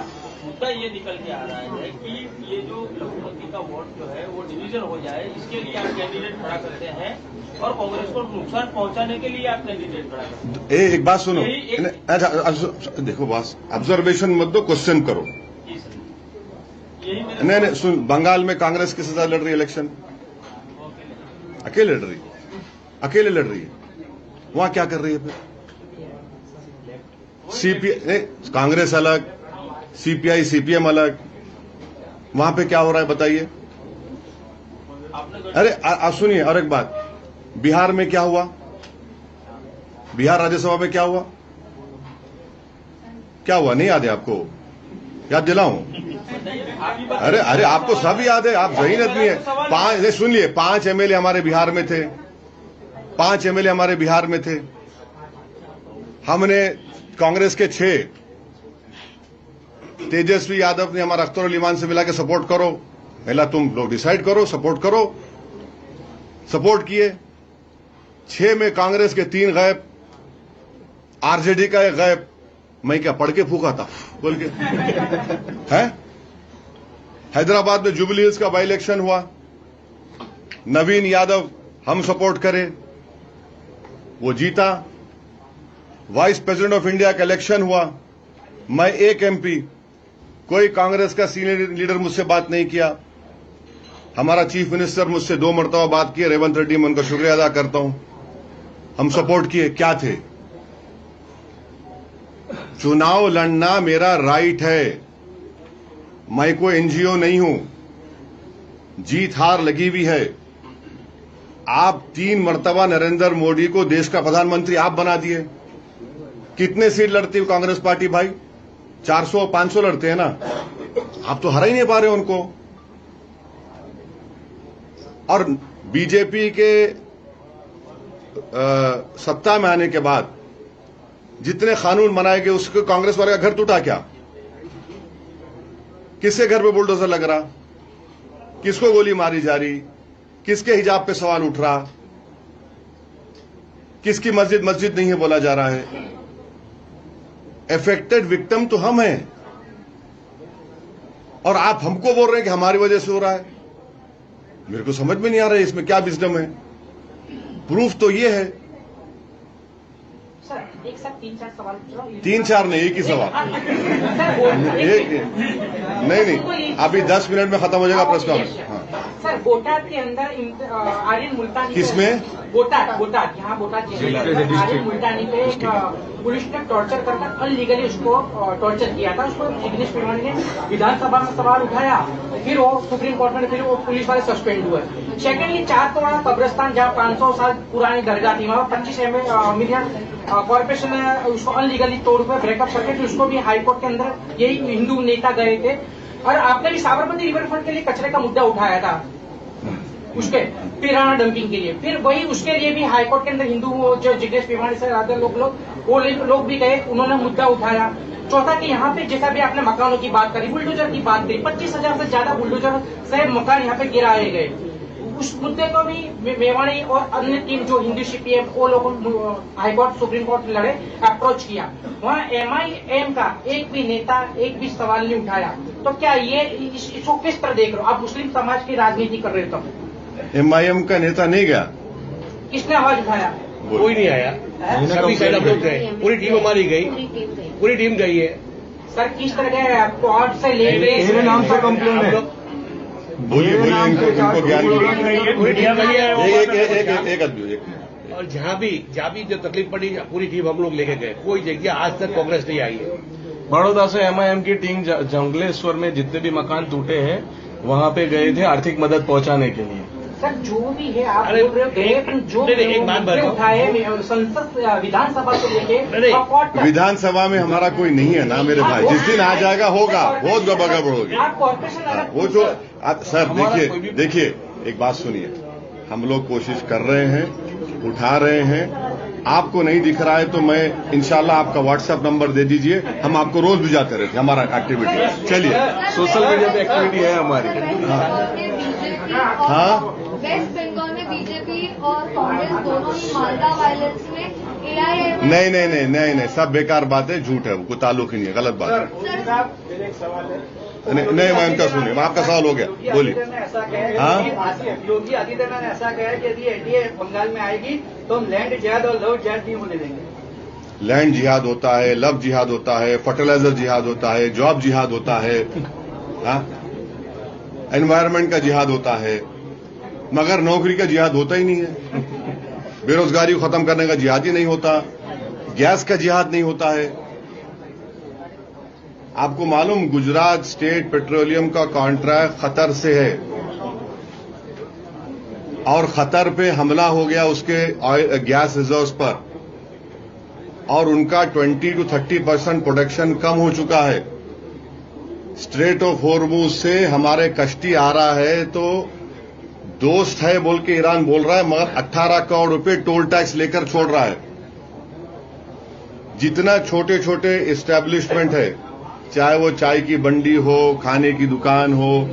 मुद्दा ये निकल के आ रहा है कि ये जो लखपति का वोट जो है वो डिवीजन हो जाए, इसके लिए आप कैंडिडेट खड़ा करते हैं और कांग्रेस को नुकसान पहुंचाने के लिए आप कैंडिडेट खड़ा करते हैं। एक बात सुनो, अच्छा देखो बॉस, ऑब्जर्वेशन मत दो, क्वेश्चन करो। नहीं, सुन, बंगाल में कांग्रेस किसके साथ लड़ रही है इलेक्शन? अकेले लड़ रही है। वहां क्या कर रही है फिर? सीपीआई कांग्रेस अलग, सीपीआई सीपीएम अलग, वहां पे क्या हो रहा है बताइए? अरे सुनिए, और एक बात, बिहार में क्या हुआ? बिहार राज्यसभा में क्या हुआ? नहीं याद है आपको? याद दिलाऊं? अरे आपको सब याद है, आप जहीन आदमी है। सुन लिए, 5 एमएलए हमारे बिहार में थे, 5 एमएलए हमारे बिहार में थे। हमने कांग्रेस के 6, तेजस्वी यादव ने हमारा अख्तर अली ईमान से मिला के सपोर्ट करो, पहला तुम लोग डिसाइड करो, सपोर्ट करो, सपोर्ट किए। 6 में कांग्रेस के 3 गायब, आरजेडी का 1 गायब। मैं क्या पढ़ के फूका था बोल के है? हैदराबाद में जुबली हिल्स का बाई इलेक्शन हुआ, नवीन यादव हम सपोर्ट करें, वो जीता। वाइस प्रेसिडेंट ऑफ इंडिया का इलेक्शन हुआ, मैं 1 एमपी, कोई कांग्रेस का सीनियर लीडर मुझसे बात नहीं किया। हमारा चीफ मिनिस्टर मुझसे 2 मरतबा बात किए, रेवंत रेड्डी, मैं उनका शुक्रिया अदा करता हूं। हम सपोर्ट किए, क्या थे? चुनाव लड़ना मेरा राइट है, मैं कोई एनजीओ नहीं हूं, जीत हार लगी हुई है। आप 3 मरतबा नरेंद्र मोदी को देश का प्रधानमंत्री आप बना दिए। कितने सीट लड़ती है कांग्रेस पार्टी भाई? 400-500 लड़ते हैं ना, आप तो हरा ही नहीं पा रहे उनको। और बीजेपी के सत्ता में आने के बाद जितने कानून बनाए गए, उसको कांग्रेस वाले का घर टूटा क्या? किसके घर पे बुलडोजर लग रहा? किसको गोली मारी जा रही? किसके हिजाब पे सवाल उठ रहा? किसकी मस्जिद नहीं है बोला जा रहा है? अफेक्टेड विक्टिम तो हम हैं, और आप हमको बोल रहे हैं कि हमारी वजह से हो रहा है। मेरे को समझ में नहीं आ रहा है इसमें क्या विजडम है। प्रूफ तो ये है। एक साथ 3-4 सवाल पूछ रहा हूं। 3-4 नहीं, एक ही सवाल। एक नहीं, अभी 10 मिनट में खत्म हो जाएगा प्रेस कॉन्फ्रेंस। हाँ। सर बोटाद के अंदर आर्यन मुल्तानी किसमें? बोटाद यहाँ बोटाद के अंदर आर्यन मुल्तानी पे पुलिस ने टॉर्चर करके अनलीगली उसको टॉर्चर किया था। उसको जिग्नेश मेवाणी ने विधानसभा में सवाल उठाया, फिर वो सुप्रीम कोर्ट में, फिर वो पुलिस वाले सस्पेंड हुए। सेकेंडली 4 तोड़ा कब्रिस्तान जहाँ 500 साल पुरानी दरगाह थी, वहाँ 25 मिलियन कॉर्पोरेशन ने उसको अनलीगली तोड़ कर ब्रेकअप करके, फिर उसको भी हाईकोर्ट के अंदर यही हिंदू नेता गए थे। और आपने भी साबरमती रिवरफ्रंट के लिए कचरे का मुद्दा उठाया था, उसके पिराना डंपिंग के लिए, फिर वही उसके लिए भी हाईकोर्ट के अंदर हिंदू जो जिग्नेश मेवाणी से आते वो लोग भी गए, उन्होंने मुद्दा उठाया। चौथा कि यहाँ पे जैसा भी आपने मकानों की बात करी, बुलडोजर की बात करी, 25,000 से ज्यादा बुलडोजर से मकान यहाँ पे गिराए गए। उस मुद्दे को भी मेवाणी और अन्य टीम जो हिंदू सीपीएम वो लोगों हाईकोर्ट सुप्रीम कोर्ट लड़े, अप्रोच किया। वहाँ एमआईएम का एक भी नेता एक भी सवाल नहीं उठाया। तो क्या ये इसको किस तरह देख रहे हो आप? मुस्लिम समाज की राजनीति कर रहे हो तो एमआईएम का नेता नहीं गया, किसने आवाज उठाया? कोई नहीं आया, सभी साइड हम लोग गए, पूरी टीम हमारी गई, पूरी टीम गई है। सर किस तरह गए? कोर्ट से लेके मेरे नाम से कंप्लेन है। बोलिए इनको ज्ञान एक और जहाँ भी जो तकलीफ पड़ी पूरी टीम हम लोग लेके गए, कोई जगह आज तक कांग्रेस नहीं आई है। बड़ौदा से एमआईएम की टीम जंगलेश्वर में जितने भी मकान टूटे हैं वहां पे गए थे आर्थिक मदद पहुंचाने के लिए। सर जो भी है आप बोल रहे हो, जो एक बात बताओ, उठाए संसद विधानसभा से लेके विधानसभा में हमारा कोई नहीं है ना मेरे भाई, जिस दिन आ जाएगा होगा, बहुत गड़बड़ होगी। वो जो सर देखिए एक बात सुनिए, हम लोग कोशिश कर रहे हैं, उठा रहे हैं, आपको नहीं दिख रहा है तो मैं इंशाल्लाह आपका व्हाट्सएप नंबर दे दीजिए, हम आपको रोज भिजाते रहते हमारा एक्टिविटी। चलिए सोशल मीडिया पे एक्टिविटी है हमारी। हाँ वेस्ट बंगाल में बीजेपी और कांग्रेस दोनों ही मालदा वायलेंस में एआईएम नहीं, सब बेकार बात है, झूठ है, वो कोई ताल्लुक ही नहीं है, गलत बात है। नहीं मैं इनका सुनिए, आपका सवाल हो गया, बोलिए। हाँ योगी आदित्यनाथ ने ऐसा कहा कि यदि एनडीए बंगाल में आएगी तो हम लैंड जिहाद और लव जिहाद नहीं होने देंगे। लैंड जिहाद होता है, लव जिहाद होता है, फर्टिलाइजर जिहाद होता है, जॉब जिहाद होता है, एनवायरमेंट का जिहाद होता है, मगर नौकरी का जिहाद होता ही नहीं है। बेरोजगारी को खत्म करने का जिहाद ही नहीं होता, गैस का जिहाद नहीं होता है। आपको मालूम गुजरात स्टेट पेट्रोलियम का कॉन्ट्रैक्ट खतर से है और खतर पे हमला हो गया उसके गैस रिजर्व्स पर, और उनका 20 to 30% प्रोडक्शन कम हो चुका है। स्ट्रेट ऑफ हॉर्मुज से हमारे कश्ती आ रहा है तो दोस्त है बोल के ईरान बोल रहा है, मगर 18 करोड़ रुपए टोल टैक्स लेकर छोड़ रहा है। जितना छोटे छोटे एस्टेब्लिशमेंट है, चाहे वो चाय की बंडी हो, खाने की दुकान हो,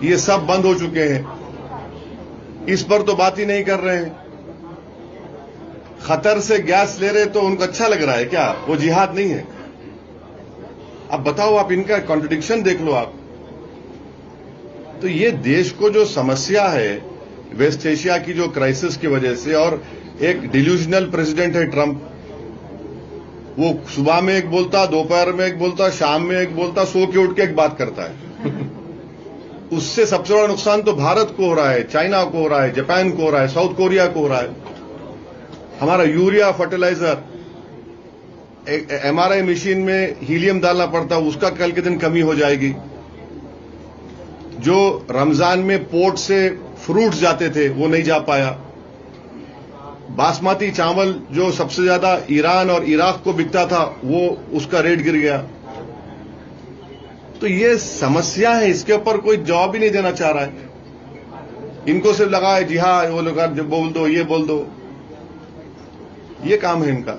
ये सब बंद हो चुके हैं। इस पर तो बात ही नहीं कर रहे हैं। खतर से गैस ले रहे तो उनको अच्छा लग रहा है क्या? वो जिहाद नहीं है। अब बताओ, आप इनका कॉन्ट्रडिक्शन देख लो आप। तो ये देश को जो समस्या है वेस्ट एशिया की जो क्राइसिस की वजह से, और एक डिल्यूजनल प्रेसिडेंट है ट्रंप, वो सुबह में एक बोलता, दोपहर में एक बोलता, शाम में एक बोलता, सो के उठ के एक बात करता है। उससे सबसे बड़ा नुकसान तो भारत को हो रहा है, चाइना को हो रहा है, जापान को हो रहा है, साउथ कोरिया को हो रहा है। हमारा यूरिया फर्टिलाइजर एमआरआई मशीन में हीलियम डालना पड़ता है, उसका कल के दिन कमी हो जाएगी। जो रमजान में पोर्ट से फ्रूट्स जाते थे वो नहीं जा पाया। बासमती चावल जो सबसे ज्यादा ईरान और इराक को बिकता था, वो उसका रेट गिर गया। तो ये समस्या है, इसके ऊपर कोई जवाब ही नहीं देना चाह रहा है। इनको सिर्फ लगा है जी हाँ, वो लोग बोल दो, ये बोल दो, ये काम है इनका।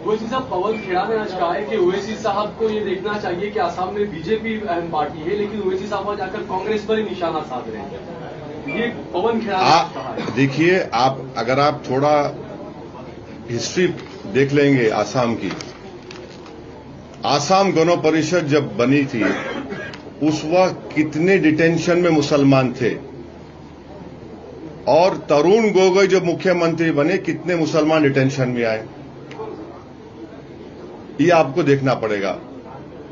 ओवैसी साहब, पवन खेड़ा ने आज कहा है कि ओवैसी साहब को ये देखना चाहिए कि असम में बीजेपी अहम पार्टी है, लेकिन ओवैसी साहब वहां जाकर कांग्रेस पर ही निशाना साध रहे हैं। ये पवन खेड़ा ने कहा है। देखिए, अगर आप थोड़ा हिस्ट्री देख लेंगे आसाम की, आसाम गण परिषद जब बनी थी उस वक्त कितने डिटेंशन में मुसलमान थे, और तरुण गोगोई जब मुख्यमंत्री बने कितने मुसलमान डिटेंशन में आए, ये आपको देखना पड़ेगा।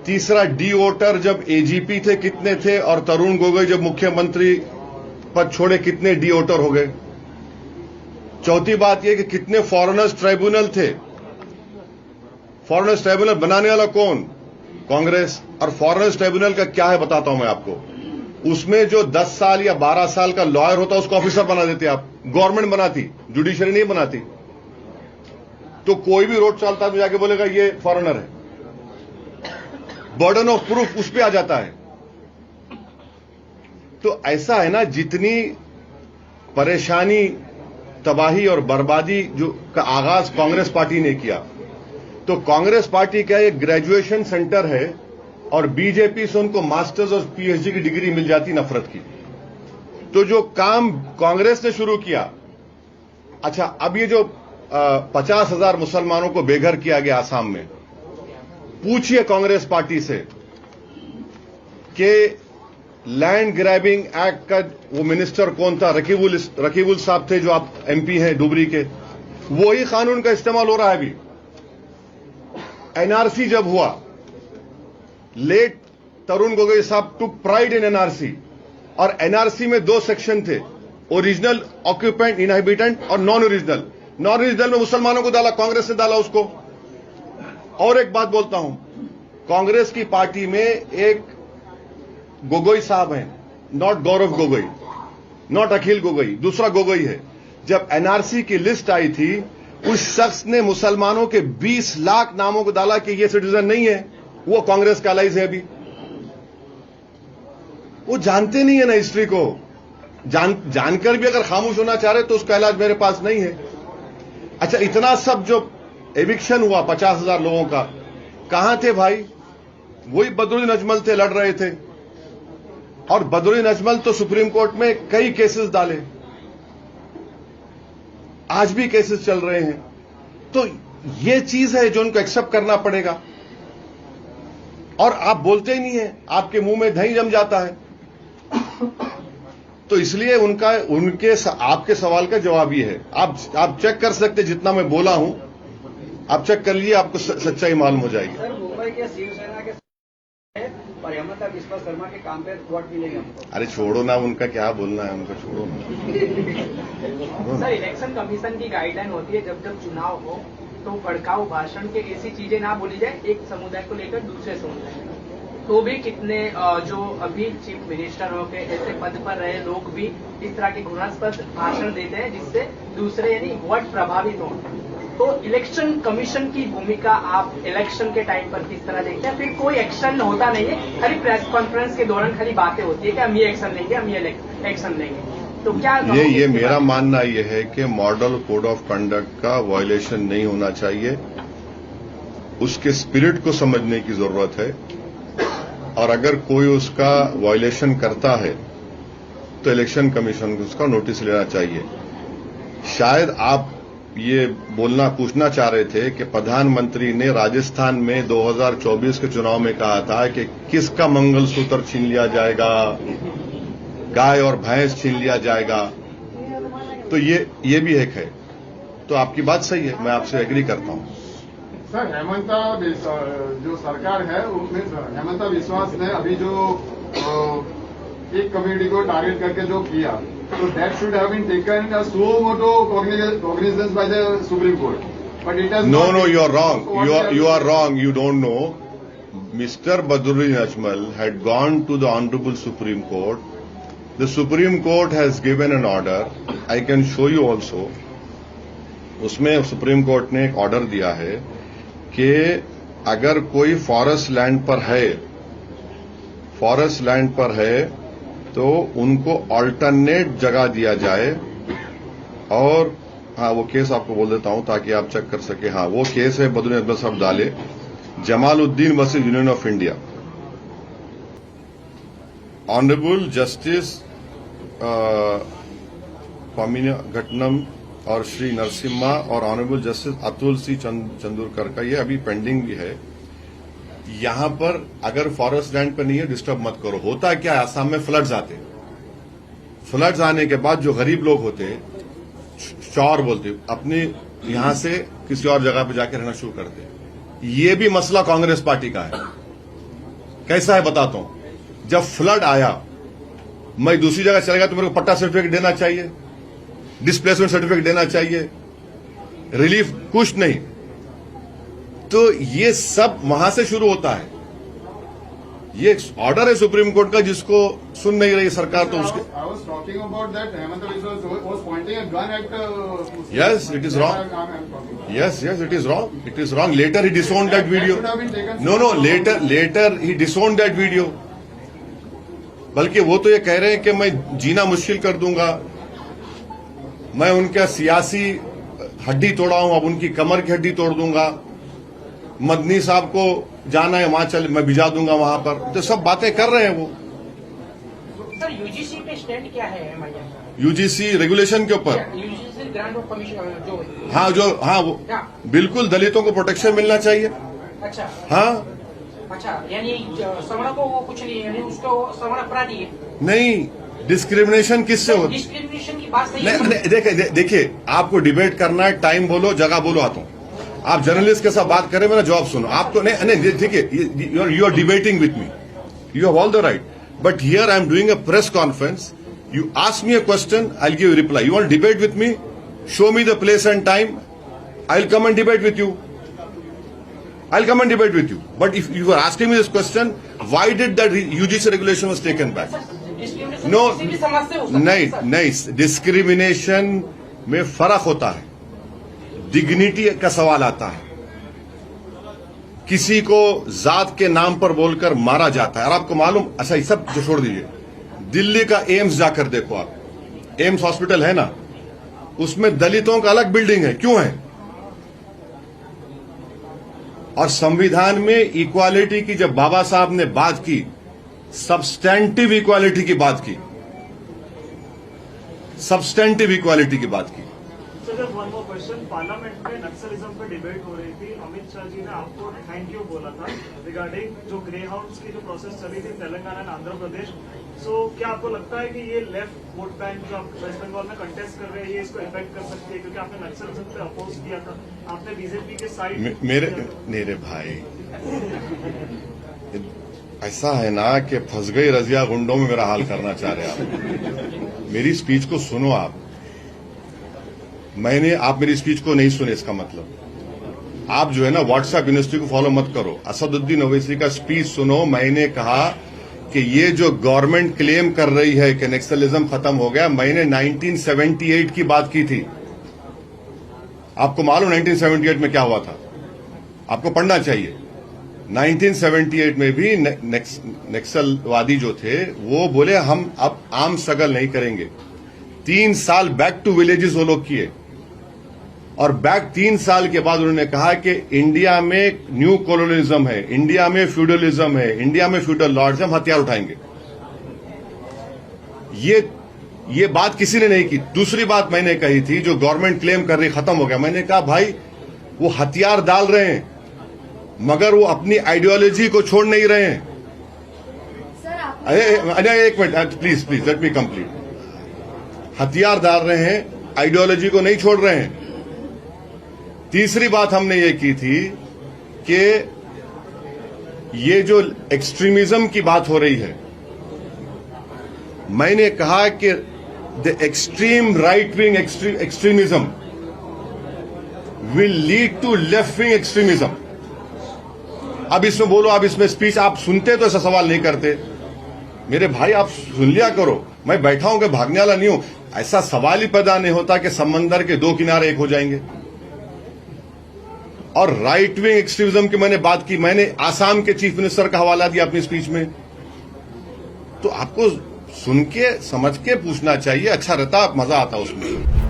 तीसरा, डी वोटर जब एजीपी थे कितने थे, और तरुण गोगोई जब मुख्यमंत्री पद छोड़े कितने डिओटर हो गए। चौथी बात यह कि कितने फॉरेनर्स ट्राइब्यूनल थे। फॉरेनर्स ट्राइब्यूनल बनाने वाला कौन? कांग्रेस। और फॉरेनर्स ट्राइब्यूनल का क्या है बताता हूं मैं आपको। उसमें जो 10 साल या 12 साल का लॉयर होता उसको ऑफिसर बना देते आप। गवर्नमेंट बनाती, जुडिशरी नहीं बनाती। तो कोई भी रोड चलता है जाके बोलेगा ये फॉरेनर है। बर्डन ऑफ प्रूफ उस पर आ जाता है। तो ऐसा है ना, जितनी परेशानी, तबाही और बर्बादी जो का आगाज कांग्रेस पार्टी ने किया, तो कांग्रेस पार्टी का एक ग्रेजुएशन सेंटर है और बीजेपी से उनको मास्टर्स और पीएचडी की डिग्री मिल जाती नफरत की। तो जो काम कांग्रेस ने शुरू किया, अच्छा अब ये जो 50,000 मुसलमानों को बेघर किया गया आसाम में, पूछिए कांग्रेस पार्टी से कि लैंड ग्रैबिंग एक्ट का वो मिनिस्टर कौन था? रकीबुल साहब थे, जो आप एमपी हैं डुबरी के। वही कानून का इस्तेमाल हो रहा है अभी। एनआरसी जब हुआ, लेट तरुण गोगोई साहब टुक प्राइड इन एनआरसी, और एनआरसी में 2 सेक्शन थे, ओरिजिनल ऑक्यूपेंट इनहेबिटेंट और नॉन ओरिजिनल। नॉन ओरिजिनल में मुसलमानों को डाला, कांग्रेस ने डाला उसको। और एक बात बोलता हूं, कांग्रेस की पार्टी में एक गोगोई साहब हैं, नॉट गौरव गोगोई, नॉट अखिल गोगोई, दूसरा गोगोई है। जब एनआरसी की लिस्ट आई थी, उस शख्स ने मुसलमानों के 20 लाख नामों को डाला कि ये सिटीजन नहीं है, वो कांग्रेस का एलाइज है अभी। वो जानते नहीं है ना हिस्ट्री को। जानकर भी अगर खामोश होना चाह रहे तो उसका इलाज मेरे पास नहीं है। अच्छा, इतना सब जो एविक्शन हुआ 50,000 लोगों का, कहां थे भाई? वही बदरुद्दीन अजमल थे, लड़ रहे थे। और बदरुद्दीन अजमल तो सुप्रीम कोर्ट में कई केसेस डाले, आज भी केसेस चल रहे हैं। तो ये चीज है जो उनको एक्सेप्ट करना पड़ेगा। और आप बोलते ही नहीं है, आपके मुंह में दही जम जाता है। तो इसलिए आपके सवाल का जवाब ये है। आप चेक कर सकते, जितना मैं बोला हूं आप चेक कर लीजिए, आपको सच्चाई मालूम हो जाएगी। सर, मुंबई के शिवसेना के और हेमंत बिस्वा शर्मा के काम पे वोट मिलेंगे हमको। अरे छोड़ो ना, उनका क्या बोलना है, उनको छोड़ो ना। सर, इलेक्शन कमीशन की गाइडलाइन होती है, जब चुनाव हो तो भड़काऊ भाषण के ऐसी चीजें ना बोली जाए एक समुदाय को लेकर दूसरे समुदाय। तो भी कितने जो अभी चीफ मिनिस्टर हो के ऐसे पद पर रहे लोग भी इस तरह के घृणास्पद भाषण देते हैं, जिससे दूसरे यानी वोट प्रभावित हो। तो इलेक्शन कमीशन की भूमिका आप इलेक्शन के टाइम पर किस तरह देखते हैं? फिर कोई एक्शन होता नहीं है, खाली प्रेस कॉन्फ्रेंस के दौरान खाली बातें होती है कि हम ये एक्शन लेंगे, हम ये एक्शन लेंगे। तो क्या ये मेरा मानना यह है कि मॉडल कोड ऑफ कंडक्ट का वायलेशन नहीं होना चाहिए। उसके स्पिरिट को समझने की जरूरत है, और अगर कोई उसका वायलेशन करता है तो इलेक्शन कमीशन को उसका नोटिस लेना चाहिए। शायद आप ये पूछना चाह रहे थे कि प्रधानमंत्री ने राजस्थान में 2024 के चुनाव में कहा था कि किसका मंगलसूत्र छीन लिया जाएगा, गाय और भैंस छीन लिया जाएगा। तो ये भी एक है। तो आपकी बात सही है, मैं आपसे एग्री करता हूं। सर, जो सरकार है उसमें हेमंत विश्वास ने अभी जो एक कम्युनिटी को टारगेट करके जो किया, तो that should have been taken as suo motu cognizance by the Supreme Court, but it has No, you are wrong. You are wrong. You don't know. Mr. Badruddin Ajmal had gone to the Honorable Supreme Court. The Supreme Court has given an order. I can show you also. उसमें supreme court ने एक order दिया है कि अगर कोई forest land पर है तो उनको ऑल्टरनेट जगह दिया जाए। और हाँ, वो केस आपको बोल देता हूं ताकि आप चेक कर सके। हाँ, वो केस है बदरुद्दीन अजमल साहब डाले, Jamaluddin versus Union of India. Honourable justice Ghatnam और श्री नरसिम्हा और honourable justice Atul C Chandurkar का ये अभी पेंडिंग भी है। यहां पर अगर फॉरेस्ट लैंड पर नहीं है, डिस्टर्ब मत करो। होता क्या है, आसाम में फ्लड्स आते, फ्लड्स आने के बाद जो गरीब लोग होते हैं, चौर बोलते, अपने यहां से किसी और जगह पे जाकर रहना शुरू करते हैं। ये भी मसला कांग्रेस पार्टी का है। कैसा है बताता हूं। जब फ्लड आया मैं दूसरी जगह चलेगा तो मेरे को पट्टा सर्टिफिकेट देना चाहिए, डिस्प्लेसमेंट सर्टिफिकेट देना चाहिए, रिलीफ कुछ नहीं। तो ये सब वहां से शुरू होता है। ये ऑर्डर है सुप्रीम कोर्ट का जिसको सुन नहीं रही सरकार, तो उसके I was talking about that Hemanta Biswas was pointing a gun at. Yes, it is wrong. Yes, it is wrong. It is wrong. Later he disowned that video. No, later he disowned that video. बल्कि वो तो ये कह रहे हैं कि मैं जीना मुश्किल कर दूंगा, मैं उनका सियासी हड्डी तोड़ा हूं, अब उनकी कमर की हड्डी तोड़ दूंगा, मदनी साहब को जाना है वहां चल, मैं भिजा दूंगा वहां पर। तो सब बातें कर रहे हैं वो। सर यूजीसी पे स्टैंड क्या है एमआईएम? यूजीसी रेगुलेशन के ऊपर, यूजीसी ग्रांट ऑफ परमिशन हाँ वो बिल्कुल दलितों को प्रोटेक्शन मिलना चाहिए। अच्छा हाँ, अच्छा, यानी सवर्ण को वो कुछ नहीं है, यानी उसको सवर्ण अपराधी है नहीं, डिस्क्रिमिनेशन किससे होती? डिस्क्रिमिनेशन की बात नहीं। देखिए आपको डिबेट करना है, टाइम बोलो, जगह बोलो, आता हूं। आप जर्नलिस्ट के साथ बात करें, मेरा जवाब सुनो। आपको नहीं देखिए, you are debating with me, you have all the right, but here I am doing a press conference, you ask me a question, I will give you reply. You want debate with me, show me the place and time, I will come and debate with you, I'll come and debate with you. But if you were asking me this question, why did that UGC regulation was taken back? No, नहीं, discrimination में फर्क होता है, dignity का सवाल आता है। किसी को जात के नाम पर बोलकर मारा जाता है, और आपको मालूम, अच्छा ये सब जो छोड़ दीजिए, दिल्ली का एम्स जाकर देखो आप, एम्स हॉस्पिटल है ना, उसमें दलितों का अलग बिल्डिंग है, क्यों है? और संविधान में इक्वालिटी की जब बाबा साहब ने बात की, सब्सटेंटिव इक्वालिटी की बात की, सब्सटेंटिव इक्वालिटी की बात की। Sir, one more question, parliament में नक्सलिज्म पर डिबेट हो रही थी, अमित शाह जी ने आपको थैंक यू बोला था रिगार्डिंग जो ग्रे हाउंड्स की जो प्रोसेस चली थी तेलंगाना एंड आंध्र प्रदेश। सो क्या आपको लगता है कि ये लेफ्ट वोट बैंक जो आप वेस्ट बंगाल में कंटेस्ट कर रहे हैं, ये इसको इफेक्ट कर सकती है? क्योंकि आपने नक्सलिज्म पे अपोज किया था, आपने बीजेपी के साइड मेरे भाई, ऐसा है ना कि फंस गई रजिया गुंडों में मेरा हाल करना चाह रहे आप। मेरी स्पीच को सुनो आप मेरी स्पीच को नहीं सुने, इसका मतलब आप जो है ना व्हाट्सएप यूनिवर्सिटी को फॉलो मत करो। असदुद्दीन ओवैसी का स्पीच सुनो। मैंने कहा कि ये जो गवर्नमेंट क्लेम कर रही है कि नक्सलिज्म खत्म हो गया, मैंने 1978 की बात की थी। आपको मालूम 1978 में क्या हुआ था? आपको पढ़ना चाहिए। 1978 में भी नक्सलवादी जो थे वो बोले हम अब आम स्ट्रगल नहीं करेंगे। 3 साल बैक टू विलेजेस वो लोग किए, और बैक 3 साल के बाद उन्होंने कहा कि इंडिया में न्यू कॉलोनिज्म है, इंडिया में फ्यूडलिज्म है, इंडिया में फ्यूडल लॉर्ड्स, हम हथियार उठाएंगे। ये बात किसी ने नहीं की। दूसरी बात मैंने कही थी, जो गवर्नमेंट क्लेम कर रही खत्म हो गया, मैंने कहा भाई वो हथियार डाल रहे हैं मगर वो अपनी आइडियोलॉजी को छोड़ नहीं रहे हैं। अरे एक minute please let me complete. हथियार डाल रहे हैं, आइडियोलॉजी को नहीं छोड़ रहे हैं। तीसरी बात हमने ये की थी कि ये जो एक्सट्रीमिज्म की बात हो रही है, मैंने कहा कि the extreme right wing extremism will lead to left wing extremism. अब इसमें बोलो, अब इसमें स्पीच आप सुनते तो ऐसा सवाल नहीं करते। मेरे भाई आप सुन लिया करो, मैं बैठा हूं कि भागने वाला नहीं हूं। ऐसा सवाल ही पैदा नहीं होता कि समंदर के 2 किनारे एक हो जाएंगे। और राइट विंग एक्सट्रीमिज्म की मैंने बात की, मैंने आसाम के चीफ मिनिस्टर का हवाला दिया अपनी स्पीच में। तो आपको सुन के समझ के पूछना चाहिए, अच्छा रहता, मजा आता उसमें।